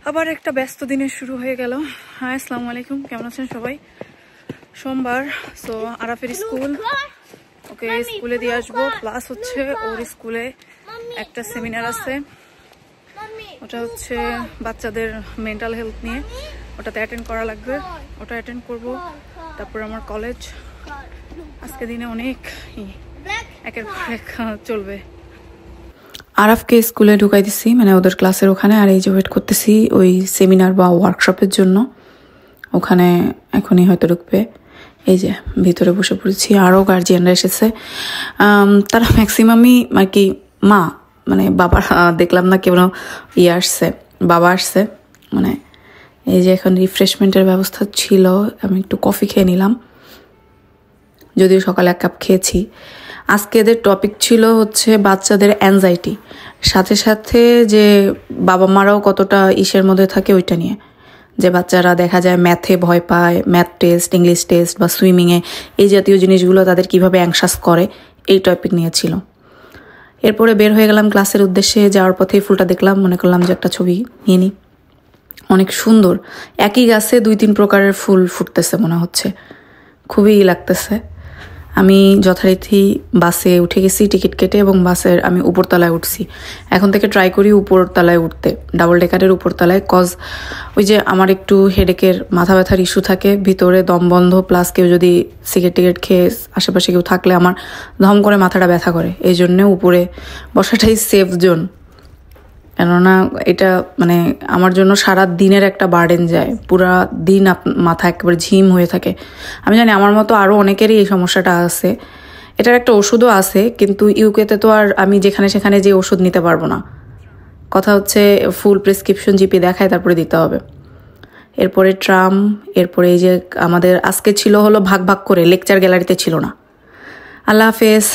আবার একটা ব্যস্ত দিনের শুরু হয়ে গেল। হ্যাঁ, আসসালামু আলাইকুম, কেমন আছেন সবাই? সোমবার, সো আরাফের স্কুল, ওকে স্কুলে দিয়ে আসবো। প্লাস হচ্ছে ওর স্কুলে একটা সেমিনার আছে, ওটা হচ্ছে বাচ্চাদের মেন্টাল হেলথ নিয়ে, ওটাতে অ্যাটেন্ড করা লাগবে, ওটা অ্যাটেন্ড করব। তারপর আমার কলেজ, আজকে দিনে অনেক একের পর এক চলবে। আরাফকে স্কুলে ঢুকাই দিছি, মানে ওদের ক্লাসের ওখানে, আর এই যে ওয়েট করতেছি ওই সেমিনার বা ওয়ার্কশপের জন্য। ওখানে এখনই হয়তো ঢুকবে। এই যে ভিতরে বসে পড়েছি, আরও গার্জিয়ানরা এসেছে। তারা ম্যাক্সিমামই আর কি মা, মানে বাবা দেখলাম না কেউ আসছে, বাবা আসছে। মানে এই যে এখন রিফ্রেশমেন্টের ব্যবস্থা ছিল, আমি একটু কফি খেয়ে নিলাম, যদিও সকালে 1 কাপ খেয়েছি। আজকে এদের টপিক ছিল হচ্ছে বাচ্চাদের অ্যাংজাইটি, সাথে সাথে যে বাবা মারাও কতটা ইসের মধ্যে থাকে ওইটা নিয়ে, যে বাচ্চারা দেখা যায় ম্যাথে ভয় পায়, ম্যাথ টেস্ট, ইংলিশ টেস্ট বা সুইমিংয়ে, এই জাতীয় জিনিসগুলো তাদের কিভাবে অ্যাংশাস করে, এই টপিক নিয়ে ছিল। এরপরে বের হয়ে গেলাম ক্লাসের উদ্দেশ্যে। যাওয়ার পথে ফুলটা দেখলাম, মনে করলাম যে একটা ছবি নিয়ে নিই। অনেক সুন্দর, একই গাছে 2-3 প্রকারের ফুল ফুটতেছে মনে হচ্ছে, খুবই লাগতেছে। আমি যথারীতি বাসে উঠে গেছি টিকিট কেটে, এবং বাসের আমি উপরতলায় উঠছি। এখন থেকে ট্রাই করি উপরতলায় উঠতে, ডাবল ডেকারের উপরতলায়, কজ ওই যে আমার একটু হেডেকের মাথা ব্যথার ইস্যু থাকে, ভিতরে দম বন্ধ, প্লাস কেউ যদি সিগারেট টিকেট খেয়ে আশেপাশে কেউ থাকলে আমার ধম করে মাথাটা ব্যথা করে। এই জন্যে উপরে বসাটাই সেফ জোন, কেননা এটা মানে আমার জন্য সারা দিনের একটা বার্ডেন যায়, পুরা দিন মাথা একেবারে ঝিম হয়ে থাকে। আমি জানি আমার মতো আরও অনেকেরই এই সমস্যাটা আছে। এটার একটা ওষুধও আছে, কিন্তু ইউকেতে তো আর আমি যেখানে সেখানে যে ওষুধ নিতে পারবো না। কথা হচ্ছে ফুল প্রেসক্রিপশন জিপি দেখায় তারপরে দিতে হবে। এরপরে ট্রাম, এরপরে এই যে আমাদের আজকে ছিল হলো ভাগ ভাগ করে, লেকচার গ্যালারিতে ছিল না। আল্লাহ হাফেজ।